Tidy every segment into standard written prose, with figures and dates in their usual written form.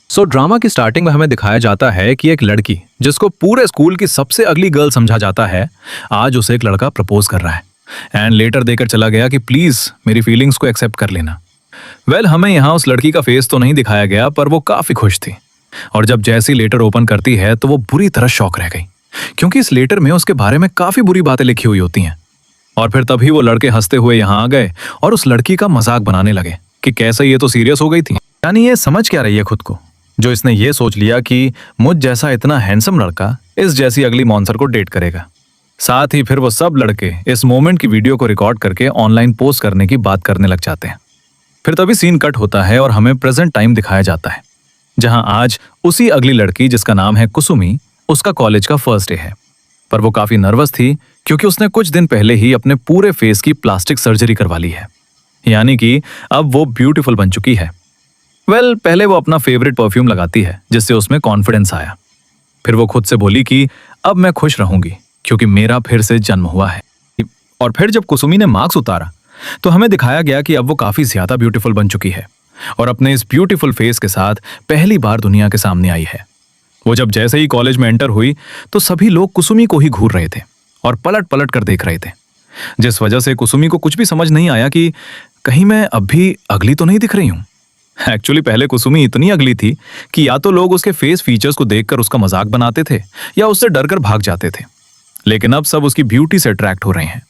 Drama की starting में हमें दिखाया जाता है कि एक लड़की जिसको पूरे स्कूल की सबसे अगली गर्ल समझा जाता है, आज उसे एक लड़का प्रपोज कर रहा है एंड लेटर देकर चला गया कि प्लीज मेरी फीलिंग्स को एक्सेप्ट कर लेना। हमें यहाँ उस लड़की का फेस तो नहीं दिखाया गया, पर वो काफी खुश थी। और जब जैसी लेटर ओपन करती है तो वो बुरी तरह शॉक रह गई, क्योंकि इस लेटर में उसके बारे में काफी बुरी बातें लिखी हुई होती हैं। और फिर तभी वो लड़के हंसते हुए यहाँ आ गए और उस लड़की का मजाक बनाने लगे कि कैसे ये तो सीरियस हो गई थी। यानी ये समझ क्या रही है खुद को, जो इसने ये सोच लिया कि मुझ जैसा इतना हैंडसम लड़का इस जैसी अगली मॉन्स्टर को डेट करेगा। साथ ही फिर वो सब लड़के इस मोमेंट की वीडियो को रिकॉर्ड करके ऑनलाइन पोस्ट करने की बात करने लग जाते हैं। फिर तभी सीन कट होता है और हमें प्रेजेंट टाइम दिखाया जाता है, जहां आज उसी अगली लड़की जिसका नाम है कुसुमी, उसका कॉलेज का फर्स्ट डे है। पर वो काफी नर्वस थी क्योंकि उसने कुछ दिन पहले ही अपने पूरे फेस की प्लास्टिक सर्जरी करवा ली है, यानी कि अब वो ब्यूटीफुल बन चुकी है। पहले वो अपना फेवरेट परफ्यूम लगाती है जिससे उसमें कॉन्फिडेंस आया। फिर वो खुद से बोली कि अब मैं खुश रहूंगी क्योंकि मेरा फिर से जन्म हुआ है। और फिर जब कुसुमी ने मास्क उतारा तो हमें दिखाया गया कि अब वो काफी ज्यादा ब्यूटीफुल बन चुकी है और अपने इस ब्यूटीफुल फेस के साथ पहली बार दुनिया के सामने आई है। वो जब जैसे ही कॉलेज में एंटर हुई तो सभी लोग कुसुमी को ही घूर रहे थे और पलट पलट कर देख रहे थे, जिस वजह से कुसुमी को कुछ भी समझ नहीं आया कि कहीं मैं अब भी अगली तो नहीं दिख रही हूं। एक्चुअली पहले कुसुमी इतनी अगली थी कि या तो लोग उसके फेस फीचर्स को देखकर उसका मजाक बनाते थे या उससे डरकर भाग जाते थे, लेकिन अब सब उसकी ब्यूटी से अट्रैक्ट हो रहे हैं,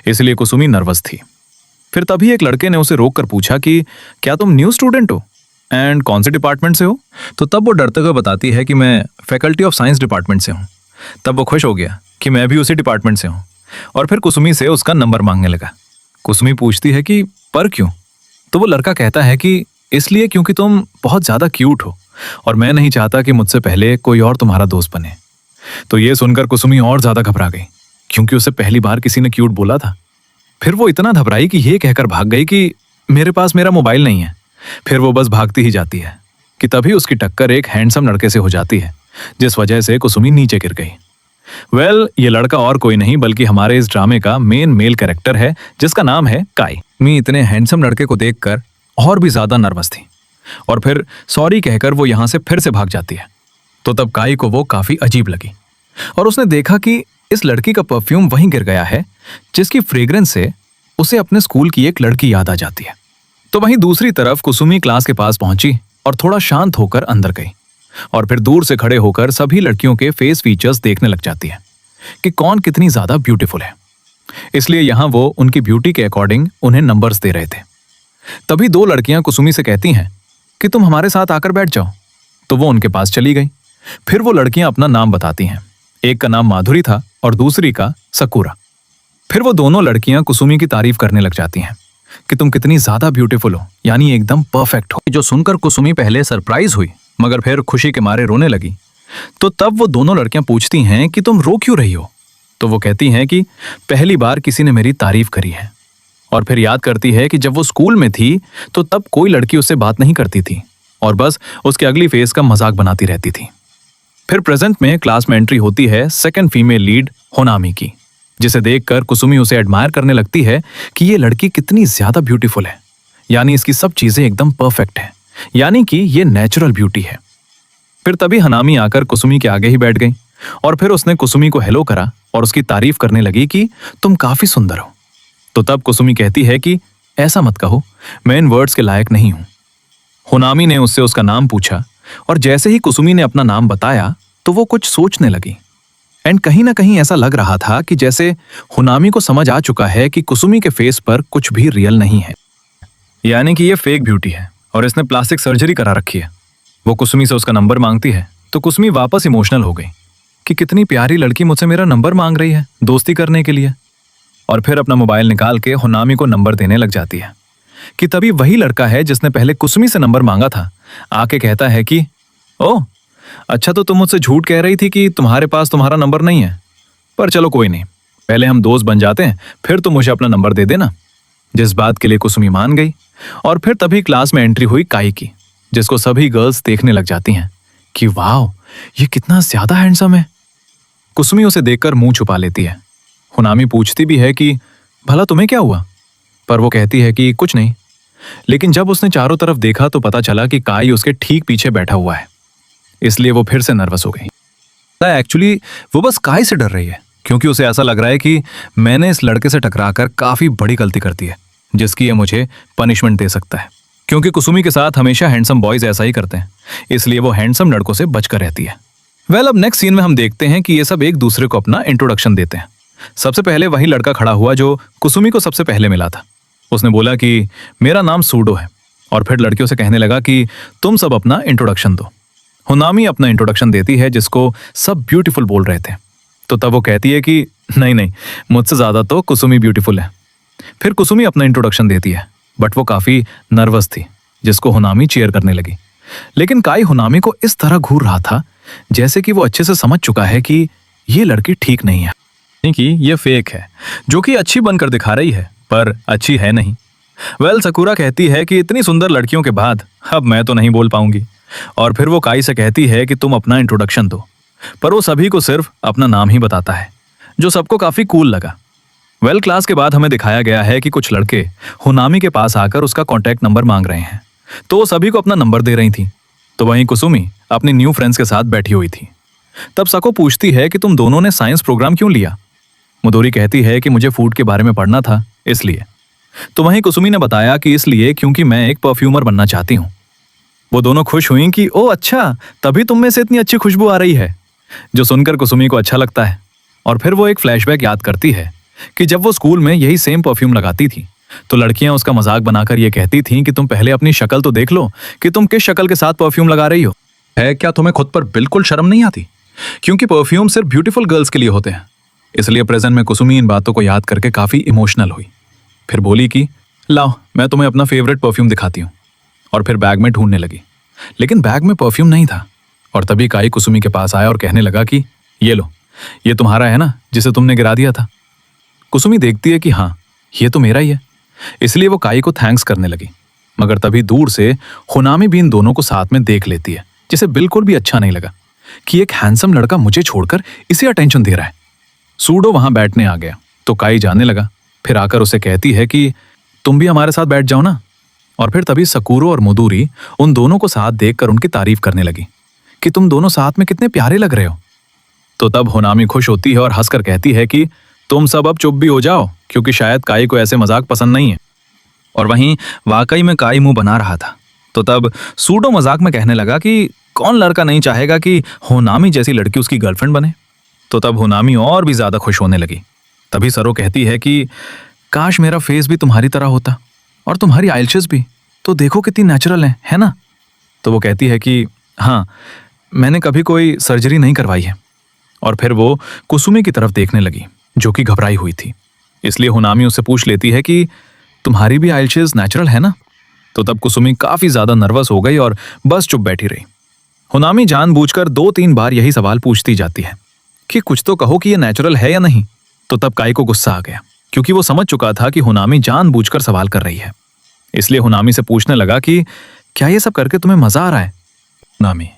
इसलिए कुसुमी नर्वस थी। फिर तभी एक लड़के ने उसे रोककर पूछा कि क्या तुम न्यू स्टूडेंट हो एंड कौन से डिपार्टमेंट से हो? तो तब वो डरते हुए बताती है कि मैं फैकल्टी ऑफ साइंस डिपार्टमेंट से हूँ। तब वो खुश हो गया कि मैं भी उसी डिपार्टमेंट से हूँ और फिर कुसुमी से उसका नंबर मांगने लगा। कुसुमी पूछती है कि पर क्यों? तो वो लड़का कहता है कि इसलिए क्योंकि तुम बहुत ज्यादा क्यूट हो और मैं नहीं चाहता कि मुझसे पहले कोई और तुम्हारा दोस्त बने। तो ये सुनकर कुसुमी और ज्यादा घबरा गई क्योंकि उसे पहली बार किसी ने क्यूट बोला था। फिर वो इतना घबराई कि ये कहकर भाग गई कि मेरे पास मेरा मोबाइल नहीं है। फिर वो बस भागती ही जाती है कि तभी उसकी टक्कर एक हैंडसम लड़के से हो जाती है, जिस वजह से कुसुमी नीचे गिर गई। ये लड़का और कोई नहीं बल्कि हमारे इस ड्रामे का मेन मेल कैरेक्टर है जिसका नाम है काई। मी इतने हैंडसम लड़के को देखकर और भी ज्यादा नर्वस थी और फिर सॉरी कहकर वो यहां से फिर से भाग जाती है। तो तब काई को वो काफी अजीब लगी और उसने देखा कि इस लड़की का परफ्यूम वहीं गिर गया है जिसकी फ्रेग्रेंस से उसे अपने स्कूल की एक लड़की याद आ जाती है। तो वहीं दूसरी तरफ कुसुमी क्लास के पास पहुंची और थोड़ा शांत होकर अंदर गई और फिर दूर से खड़े होकर सभी लड़कियों के फेस फीचर्स देखने लग जाती है कि कौन कितनी ज्यादा ब्यूटीफुल है। इसलिए यहां वो उनकी ब्यूटी के अकॉर्डिंग उन्हें नंबर्स दे रहे थे। तभी दो लड़कियां कुसुमी से कहती हैं कि तुम हमारे साथ आकर बैठ जाओ। तो वो उनके पास चली गई। फिर वो लड़कियां अपना नाम बताती हैं। एक का नाम माधुरी था और दूसरी का सकुरा। फिर वो दोनों लड़कियां कुसुमी की तारीफ करने लग जाती हैं कि तुम कितनी ज्यादा ब्यूटीफुल हो, यानी एकदम परफेक्ट हो। जो सुनकर कुसुमी पहले सरप्राइज हुई मगर फिर खुशी के मारे रोने लगी। तो तब वो दोनों लड़कियां पूछती हैं कि तुम रो क्यों रही हो? तो वो कहती हैं कि पहली बार किसी ने मेरी तारीफ करी है। और फिर याद करती है कि जब वो स्कूल में थी तो तब कोई लड़की उससे बात नहीं करती थी और बस उसके अगली फेस का मजाक बनाती रहती थी। फिर प्रेजेंट में क्लास में एंट्री होती है सेकंड फीमेल लीड होनामी की, जिसे देखकर कुसुमी उसे एडमायर करने लगती है कि ये लड़की कितनी ज्यादा ब्यूटीफुल है, यानी इसकी सब चीजें एकदम परफेक्ट है, यानी कि ये नेचुरल ब्यूटी है। फिर तभी हनामी आकर कुसुमी के आगे ही बैठ गई और फिर उसने कुसुमी को हेलो करा और उसकी तारीफ करने लगी कि तुम काफी सुंदर हो। तो तब कुसुमी कहती है कि ऐसा मत कहो, मैं इन वर्ड्स के लायक नहीं हूं। होनामी ने उससे उसका नाम पूछा और जैसे ही कुसुमी ने अपना नाम बताया तो वो कुछ सोचने लगी एंड कहीं ना कहीं ऐसा लग रहा था कि जैसे होनामी को समझ आ चुका है कि कुसुमी के फेस पर कुछ भी रियल नहीं है, यानी कि ये फेक ब्यूटी है और इसने प्लास्टिक सर्जरी करा रखी है। वो कुसुमी से उसका नंबर मांगती है तो कुसुमी वापस इमोशनल हो गई कि कितनी प्यारी लड़की मुझसे मेरा नंबर मांग रही है दोस्ती करने के लिए। और फिर अपना मोबाइल निकाल के होनामी को नंबर देने लग जाती है कि तभी वही लड़का है जिसने पहले कुसुमी से नंबर मांगा था आके कहता है कि ओह अच्छा, तो तुम मुझसे झूठ कह रही थी कि तुम्हारे पास तुम्हारा नंबर नहीं है, पर चलो कोई नहीं, पहले हम दोस्त बन जाते हैं फिर तुम मुझे अपना नंबर दे देना। जिस बात के लिए कुसुमी मान गई और फिर तभी क्लास में एंट्री हुई काई की, जिसको सभी गर्ल्स देखने लग जाती हैं कि वाह ये कितना ज्यादा हैंडसम है। कुसुमी उसे देखकर मुंह छुपा लेती है। होनामी पूछती भी है कि भला तुम्हें क्या हुआ, पर वो कहती है कि कुछ नहीं, लेकिन जब उसने चारों तरफ देखा तो पता चला कि काई उसके ठीक पीछे बैठा हुआ है। इसलिए वो फिर से नर्वस हो गई। एक्चुअली वो बस काई से डर रही है, क्योंकि उसे ऐसा लग रहा है कि मैंने इस लड़के से टकराकर काफी बड़ी गलती कर दी है, जिसकी ये मुझे पनिशमेंट दे सकता है। क्योंकि कुसुमी के साथ हमेशा हैंडसम बॉयज ऐसा ही करते हैं, इसलिए वो हैंडसम लड़कों से बचकर रहती है। अब नेक्स्ट सीन में हम देखते हैं कि ये सब एक दूसरे को अपना इंट्रोडक्शन देते हैं। सबसे पहले वही लड़का खड़ा हुआ जो कुसुमी को सबसे पहले मिला था। उसने बोला कि मेरा नाम सूडो है, और फिर लड़कियों से कहने लगा कि तुम सब अपना इंट्रोडक्शन दो। हुनामी अपना इंट्रोडक्शन देती है, जिसको सब ब्यूटीफुल बोल रहे थे। तो तब वो कहती है कि नहीं नहीं, मुझसे ज्यादा तो कुसुमी ब्यूटीफुल है। फिर कुसुमी अपना इंट्रोडक्शन देती है, बट वो काफी नर्वस थी, जिसको हुनामी चीयर करने लगी। लेकिन काई हुनामी को इस तरह घूर रहा था जैसे कि वो अच्छे से समझ चुका है कि ये लड़की ठीक नहीं है, कि ये फेक है, जो कि अच्छी बनकर दिखा रही है पर अच्छी है नहीं। सकुरा कहती है कि इतनी सुंदर लड़कियों के बाद अब मैं तो नहीं बोल पाऊंगी, और फिर वो काई से कहती है कि तुम अपना इंट्रोडक्शन दो, पर वो सभी को सिर्फ अपना नाम ही बताता है, जो सबको काफी कूल लगा। क्लास के बाद हमें दिखाया गया है कि कुछ लड़के हुनामी के पास आकर उसका कॉन्टैक्ट नंबर मांग रहे हैं, तो वो सभी को अपना नंबर दे रही थी। तो वहीं कुसुमी अपनी न्यू फ्रेंड्स के साथ बैठी हुई थी। तब सको पूछती है कि तुम दोनों ने साइंस प्रोग्राम क्यों लिया। मुदोरी कहती है कि मुझे फूड के बारे में पढ़ना था इसलिए। तो वहीं कुसुमी ने बताया कि इसलिए क्योंकि मैं एक परफ्यूमर बनना चाहती हूँ। वो दोनों खुश हुई कि ओ अच्छा, तभी तुम में से इतनी अच्छी खुशबू आ रही है, जो सुनकर कुसुमी को अच्छा लगता है। और फिर वो एक फ्लैशबैक याद करती है कि जब वो स्कूल में यही सेम परफ्यूम लगाती थी तो लड़कियां उसका मजाक बनाकर ये कहती थीं कि तुम पहले अपनी शक्ल तो देख लो कि तुम किस शक्ल के साथ परफ्यूम लगा रही हो। है क्या तुम्हें खुद पर बिल्कुल शर्म नहीं आती? क्योंकि परफ्यूम सिर्फ ब्यूटीफुल गर्ल्स के लिए होते हैं। इसलिए प्रेजेंट में कुसुमी इन बातों को याद करके काफी इमोशनल हुई। फिर बोली कि लाओ मैं तुम्हें अपना फेवरेट परफ्यूम दिखाती हूँ, और फिर बैग में ढूंढने लगी। लेकिन बैग में परफ्यूम नहीं था, और तभी काई कुसुमी के पास आया और कहने लगा कि ये लो, ये तुम्हारा है ना, जिसे तुमने गिरा दिया था। कुसुमी देखती है कि हाँ, ये तो मेरा ही है, इसलिए वो काई को थैंक्स करने लगी। मगर तभी दूर से हुनामी भी इन दोनों को साथ में देख लेती है, जिसे बिल्कुल भी अच्छा नहीं लगा कि एक हैंडसम लड़का मुझे छोड़कर इसे अटेंशन दे रहा है। सूडो वहां बैठने आ गया तो काई जाने लगा। फिर आकर उसे कहती है कि तुम भी हमारे साथ बैठ जाओ ना। और फिर तभी सकुरो और मुदूरी उन दोनों को साथ देखकर उनकी तारीफ करने लगी कि तुम दोनों साथ में कितने प्यारे लग रहे हो। तो तब हुनामी खुश होती है और हंसकर कहती है कि तुम सब अब चुप भी हो जाओ, क्योंकि शायद काई को ऐसे मजाक पसंद नहीं है। और वहीं वाकई में काई मुंह बना रहा था। तो तब सूडो मजाक में कहने लगा कि कौन लड़का नहीं चाहेगा कि हुनामी जैसी लड़की उसकी गर्लफ्रेंड बने। तो तब हुनामी और भी ज्यादा खुश होने लगी। तभी सरो कहती है कि काश मेरा फेस भी तुम्हारी तरह होता, और तुम्हारी आइलशेस भी, तो देखो कितनी नेचुरल है ना। तो वो कहती है कि हाँ, मैंने कभी कोई सर्जरी नहीं करवाई है। और फिर वो कुसुमी की तरफ देखने लगी, जो कि घबराई हुई थी। इसलिए हुनामी उससे पूछ लेती है कि तुम्हारी भी आइलशेस नेचुरल है ना। तो तब कुसुमी काफी ज्यादा नर्वस हो गई और बस चुप बैठी रही। हुनामी जानबूझकर 2-3 बार यही सवाल पूछती जाती है कि कुछ तो कहो कि ये नेचुरल है या नहीं। तो तब काई को गुस्सा आ गया, क्योंकि वो समझ चुका था कि हुनामी जानबूझकर सवाल कर रही है। इसलिए हुनामी से पूछने लगा कि क्या ये सब करके तुम्हें मजा आ रहा है। हुनामी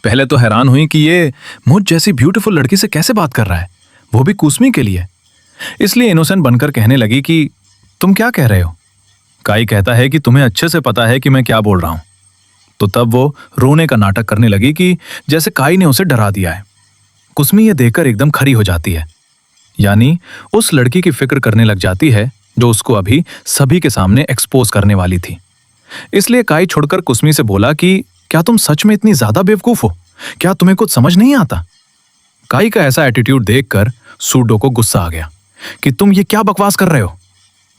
पहले तो हैरान हुई कि ये मुझ जैसी ब्यूटीफुल लड़की से कैसे बात कर रहा है, वो भी कुसुमी के लिए। इसलिए इनोसेंट बनकर कहने लगी कि तुम क्या कह रहे हो। काई कहता है कि तुम्हें अच्छे से पता है कि मैं क्या बोल रहा हूं। तो तब वो रोने का नाटक करने लगी कि जैसे काई ने उसे डरा दिया है। कुसुमी ये देखकर एकदम खड़ी हो जाती है, यानी उस लड़की की फिक्र करने लग जाती है जो उसको अभी सभी के सामने एक्सपोज करने वाली थी। इसलिए काई छोड़कर कुसुमी से बोला कि क्या तुम सच में इतनी ज्यादा बेवकूफ हो? क्या तुम्हें कुछ समझ नहीं आता? काई का ऐसा एटीट्यूड देखकर सूडो को गुस्सा आ गया कि तुम ये क्या बकवास कर रहे हो।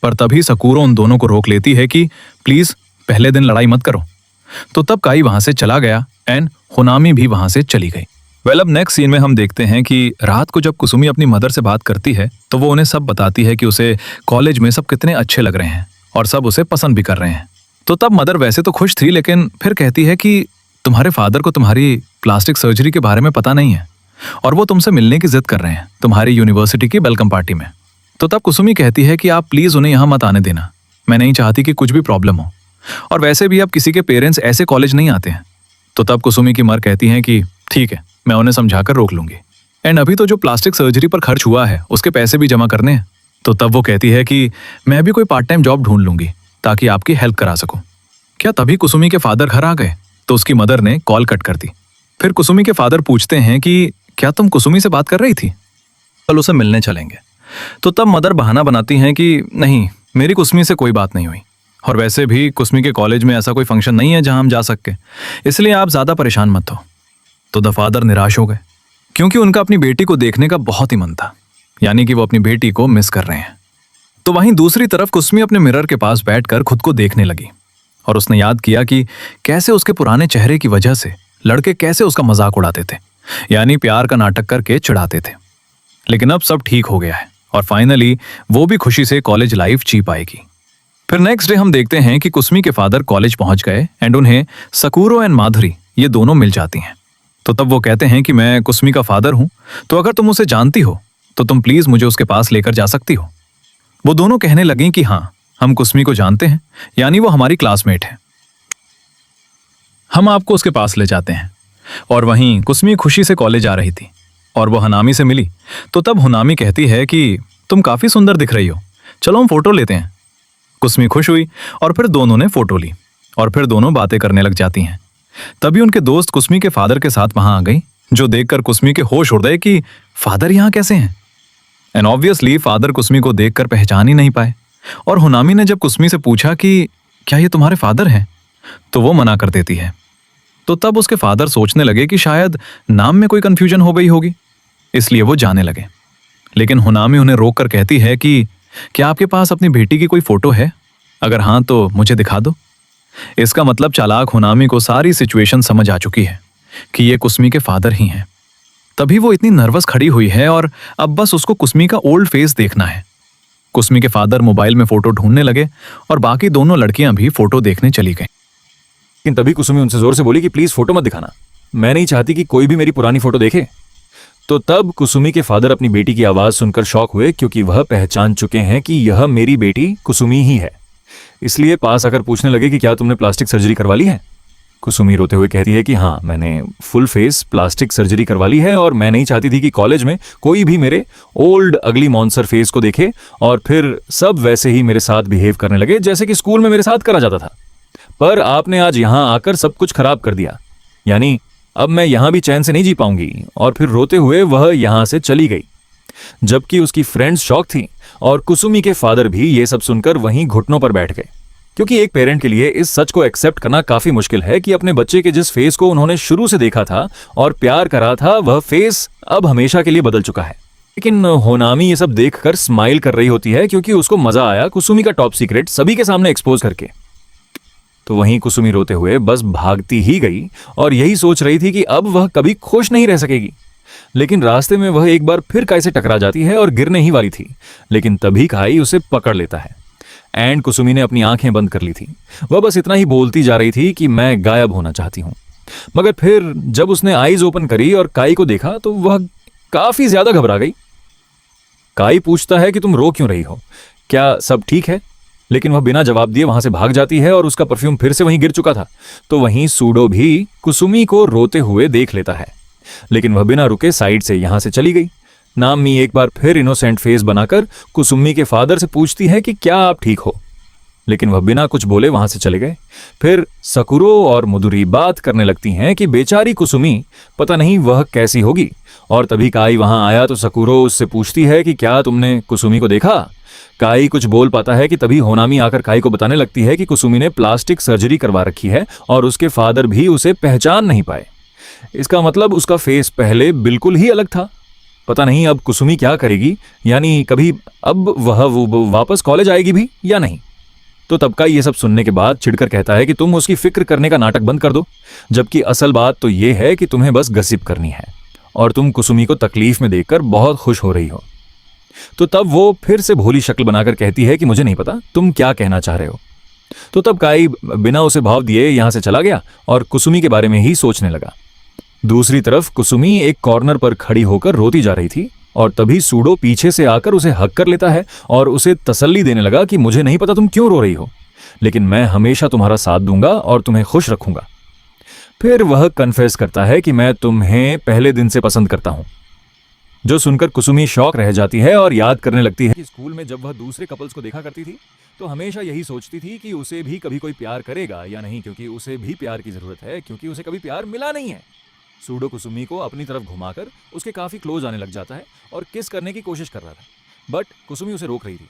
पर तभी सकुरो उन दोनों को रोक लेती है कि प्लीज पहले दिन लड़ाई मत करो। तो तब काई वहां से चला गया एंड हुनामी भी वहां से चली गई। अब नेक्स्ट सीन में हम देखते हैं कि रात को जब कुसुमी अपनी मदर से बात करती है तो वो उन्हें सब बताती है कि उसे कॉलेज में सब कितने अच्छे लग रहे हैं और सब उसे पसंद भी कर रहे हैं। तो तब मदर वैसे तो खुश थी, लेकिन फिर कहती है कि तुम्हारे फादर को तुम्हारी प्लास्टिक सर्जरी के बारे में पता नहीं है और वो तुमसे मिलने की जिद कर रहे हैं तुम्हारी यूनिवर्सिटी की वेलकम पार्टी में। तो तब कुसुमी कहती है कि आप प्लीज उन्हें यहाँ मत आने देना, मैं नहीं चाहती कि कुछ भी प्रॉब्लम हो, और वैसे भी अब किसी के पेरेंट्स ऐसे कॉलेज नहीं आते हैं। तो तब कुसुमी की मर कहती हैं कि ठीक है, मैं उन्हें समझाकर रोक लूंगी, एंड अभी तो जो प्लास्टिक सर्जरी पर खर्च हुआ है उसके पैसे भी जमा करने हैं। तो तब वो कहती है कि मैं भी कोई पार्ट टाइम जॉब ढूंढ लूंगी ताकि आपकी हेल्प करा सकूं। क्या तभी कुसुमी के फादर घर आ गए तो उसकी मदर ने कॉल कट कर दी। फिर कुसुमी के फादर पूछते हैं कि क्या तुम कुसुमी से बात कर रही थी, कल उसे मिलने चलेंगे। तो तब मदर बहाना बनाती हैं कि नहीं, मेरी कुसुमी से कोई बात नहीं हुई, और वैसे भी कुसुमी के कॉलेज में ऐसा कोई फंक्शन नहीं है जहां हम जा सके, इसलिए आप ज्यादा परेशान मत हो। तो द फादर निराश हो गए, क्योंकि उनका अपनी बेटी को देखने का बहुत ही मन था, यानी कि वो अपनी बेटी को मिस कर रहे हैं। तो वहीं दूसरी तरफ कुसुमी अपने मिरर के पास बैठकर खुद को देखने लगी, और उसने याद किया कि कैसे उसके पुराने चेहरे की वजह से लड़के कैसे उसका मजाक उड़ाते थे, यानी प्यार का नाटक करके चिढ़ाते थे। लेकिन अब सब ठीक हो गया है और फाइनली वो भी खुशी से कॉलेज लाइफ जी पाएगी। फिर नेक्स्ट डे हम देखते हैं कि कुसुमी के फादर कॉलेज पहुंच गए एंड उन्हें सकुरो एंड माधुरी ये दोनों मिल जाती हैं। तो तब वो कहते हैं कि मैं कुसुमी का फादर हूं, तो अगर तुम उसे जानती हो तो तुम प्लीज मुझे उसके पास लेकर जा सकती हो। वो दोनों कहने लगे कि हाँ, हम कुसुमी को जानते हैं, यानी वो हमारी क्लासमेट है, हम आपको उसके पास ले जाते हैं। और वहीं कुसुमी खुशी से कॉलेज आ रही थी और वो हनामी से मिली। तो तब हुनामी कहती है कि तुम काफी सुंदर दिख रही हो, चलो हम फोटो लेते हैं। कुसुमी खुश हुई और फिर दोनों ने फोटो ली और फिर दोनों बातें करने लग जाती हैं। तभी उनके दोस्त कुसुमी के फादर के साथ वहां आ गई, जो देखकर कुसुमी के होश उड़ गए कि फादर यहाँ कैसे हैं। एंड ऑब्वियसली फादर कुसुमी को देखकर पहचान ही नहीं पाए, और हुनामी ने जब कुसुमी से पूछा कि क्या ये तुम्हारे फादर हैं, तो वो मना कर देती है। तो तब उसके फादर सोचने लगे कि शायद नाम में कोई कंफ्यूजन हो गई होगी, इसलिए वो जाने लगे। लेकिन हुनामी उन्हें रोक कर कहती है कि क्या आपके पास अपनी बेटी की कोई फोटो है, अगर हाँ तो मुझे दिखा दो। इसका मतलब चालाक हुनामी को सारी सिचुएशन समझ आ चुकी है कि ये कुसुमी के फादर ही हैं। तभी वो इतनी नर्वस खड़ी हुई है और अब बस उसको कुसुमी का ओल्ड फेस देखना है। कुसुमी के फादर मोबाइल में फोटो ढूंढने लगे और बाकी दोनों लड़कियां भी फोटो देखने चली गईं। लेकिन तभी कुसुमी उनसे जोर से बोली कि प्लीज फोटो मत दिखाना, मैं नहीं चाहती कि कोई भी मेरी पुरानी फोटो देखे। तो तब कुसुमी के फादर अपनी बेटी की आवाज सुनकर शॉक हुए, क्योंकि वह पहचान चुके हैं कि यह मेरी बेटी कुसुमी ही है। इसलिए पास आकर पूछने लगे कि क्या तुमने प्लास्टिक सर्जरी करवा ली है। कुसुमी रोते हुए कहती है कि हाँ, मैंने फुल फेस प्लास्टिक सर्जरी करवा ली है, और मैं नहीं चाहती थी कि कॉलेज में कोई भी मेरे ओल्ड अगली मॉन्स्टर फेस को देखे और फिर सब वैसे ही मेरे साथ बिहेव करने लगे जैसे कि स्कूल में मेरे साथ करा जाता था। पर आपने आज यहां आकर सब कुछ खराब कर दिया, यानी अब मैं यहां भी चैन से नहीं जी पाऊंगी। और फिर रोते हुए वह यहां से चली गई, जबकि उसकी फ्रेंड्स शॉक थी और कुसुमी के फादर भी ये सब सुनकर वहीं घुटनों पर बैठ गए, क्योंकि एक पेरेंट के लिए इस सच को एक्सेप्ट करना काफी मुश्किल है कि अपने बच्चे के जिस फेस को उन्होंने शुरू से देखा था और प्यार करा था, वह फेस अब हमेशा के लिए बदल चुका है। लेकिन होनामी ये सब देखकर स्माइल कर रही होती है, क्योंकि उसको मजा आया कुसुमी का टॉप सीक्रेट सभी के सामने एक्सपोज करके। तो वहीं कुसुमी रोते हुए बस भागती ही गई और यही सोच रही थी कि अब वह कभी खुश नहीं रह सकेगी। लेकिन रास्ते में वह एक बार फिर काई से टकरा जाती है और गिरने ही वाली थी, लेकिन तभी काई उसे पकड़ लेता है। एंड कुसुमी ने अपनी आंखें बंद कर ली थी, वह बस इतना ही बोलती जा रही थी कि मैं गायब होना चाहती हूं। मगर फिर जब उसने आईज ओपन करी और काई को देखा तो वह काफी ज्यादा घबरा गई। काई पूछता है कि तुम रो क्यों रही हो, क्या सब ठीक है? लेकिन वह बिना जवाब दिए वहां से भाग जाती है और उसका परफ्यूम फिर से वहीं गिर चुका था। तो वहीं सूडो भी कुसुमी को रोते हुए देख लेता है, लेकिन वह बिना रुके साइड से यहां से चली गई। नामी एक बार फिर इनोसेंट फेस बनाकर कुसुमी के फादर से पूछती है कि क्या आप ठीक हो, लेकिन वह बिना कुछ बोले वहां से चले गए। फिर सकुरो और मुदुरी बात करने लगती हैं कि बेचारी कुसुमी पता नहीं वह कैसी होगी। और तभी काई वहां आया तो सकुरो उससे पूछती है कि क्या तुमने कुसुमी को देखा। काई कुछ बोल पाता है कि तभी होनामी आकर काई को बताने लगती है कि कुसुमी ने प्लास्टिक सर्जरी करवा रखी है और उसके फादर भी उसे पहचान नहीं पाए। इसका मतलब उसका फेस पहले बिल्कुल ही अलग था। पता नहीं अब कुसुमी क्या करेगी, यानी कभी अब वह वापस कॉलेज आएगी भी या नहीं। तो तब काई ये सब सुनने के बाद चिढ़कर कहता है कि तुम उसकी फिक्र करने का नाटक बंद कर दो, जबकि असल बात तो यह है कि तुम्हें बस गसिप करनी है और तुम कुसुमी को तकलीफ में देखकर बहुत खुश हो रही हो। तो तब वो फिर से भोली शक्ल बनाकर कहती है कि मुझे नहीं पता तुम क्या कहना चाह रहे हो। तो तब काई बिना उसे भाव दिए यहां से चला गया और कुसुमी के बारे में ही सोचने लगा। दूसरी तरफ कुसुमी एक कॉर्नर पर खड़ी होकर रोती जा रही थी और तभी सूडो पीछे से आकर उसे हक कर लेता है और उसे तसल्ली देने लगा कि मुझे नहीं पता तुम क्यों रो रही हो, लेकिन मैं हमेशा तुम्हारा साथ दूंगा और तुम्हें खुश रखूंगा। फिर वह कन्फेस करता है कि मैं तुम्हें पहले दिन से पसंद करता हूं। जो सुनकर कुसुमी शॉक रह जाती है और याद करने लगती है कि स्कूल में जब वह दूसरे कपल्स को देखा करती थी तो हमेशा यही सोचती थी कि उसे भी कभी कोई प्यार करेगा या नहीं, क्योंकि उसे भी प्यार की जरूरत है, क्योंकि उसे कभी प्यार मिला नहीं है। सूडो कुसुमी को अपनी तरफ घुमाकर उसके काफी क्लोज आने लग जाता है और किस करने की कोशिश कर रहा था, बट कुसुमी उसे रोक रही थी,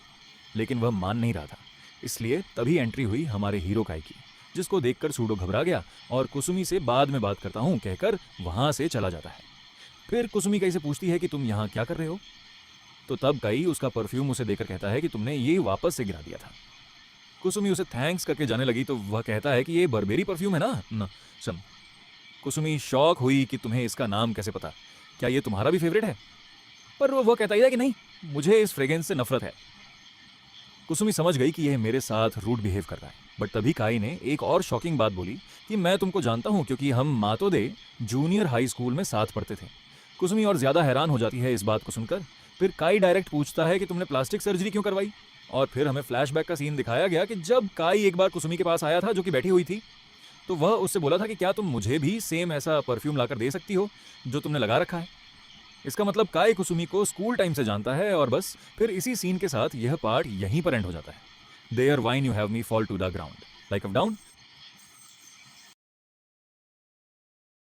लेकिन वह मान नहीं रहा था। इसलिए तभी एंट्री हुई हमारे हीरो काई की, जिसको देखकर सूडो घबरा गया और कुसुमी से बाद में बात करता हूँ कहकर वहां से चला जाता है। फिर कुसुमी काई से पूछती है कि तुम यहाँ क्या कर रहे हो, तो तब काई उसका परफ्यूम उसे देकर कहता है कि तुमने ये वापस से गिरा दिया था। कुसुमी उसे थैंक्स करके जाने लगी तो वह कहता है कि ये बर्बेरी परफ्यूम है ना सम। कुसुमी शॉक हुई कि तुम्हें इसका नाम कैसे पता, क्या ये तुम्हारा भी फेवरेट है? पर वह कहता ही है कि नहीं, मुझे इस फ्रेग्रेंस से नफरत है। कुसुमी समझ गई कि यह मेरे साथ रूड बिहेव कर रहा है, बट तभी काई ने एक और शॉकिंग बात बोली कि मैं तुमको जानता हूं क्योंकि हम मातोदे जूनियर हाई स्कूल में साथ पढ़ते थे। कुसुमी और ज्यादा हैरान हो जाती है इस बात को सुनकर। फिर काई डायरेक्ट पूछता है कि तुमने प्लास्टिक सर्जरी क्यों करवाई, और फिर हमें फ्लैशबैक का सीन दिखाया गया कि जब काई एक बार कुसुमी के पास आया था जो कि बैठी हुई थी, तो वह उससे बोला था कि क्या तुम मुझे भी सेम ऐसा परफ्यूम लाकर दे सकती हो जो तुमने लगा रखा है। इसका मतलब काई कुसुमी को स्कूल टाइम से जानता है। और बस फिर इसी सीन के साथ यह पार्ट यहीं पर एंड हो जाता है। There wine you have me fall to the ground like a down.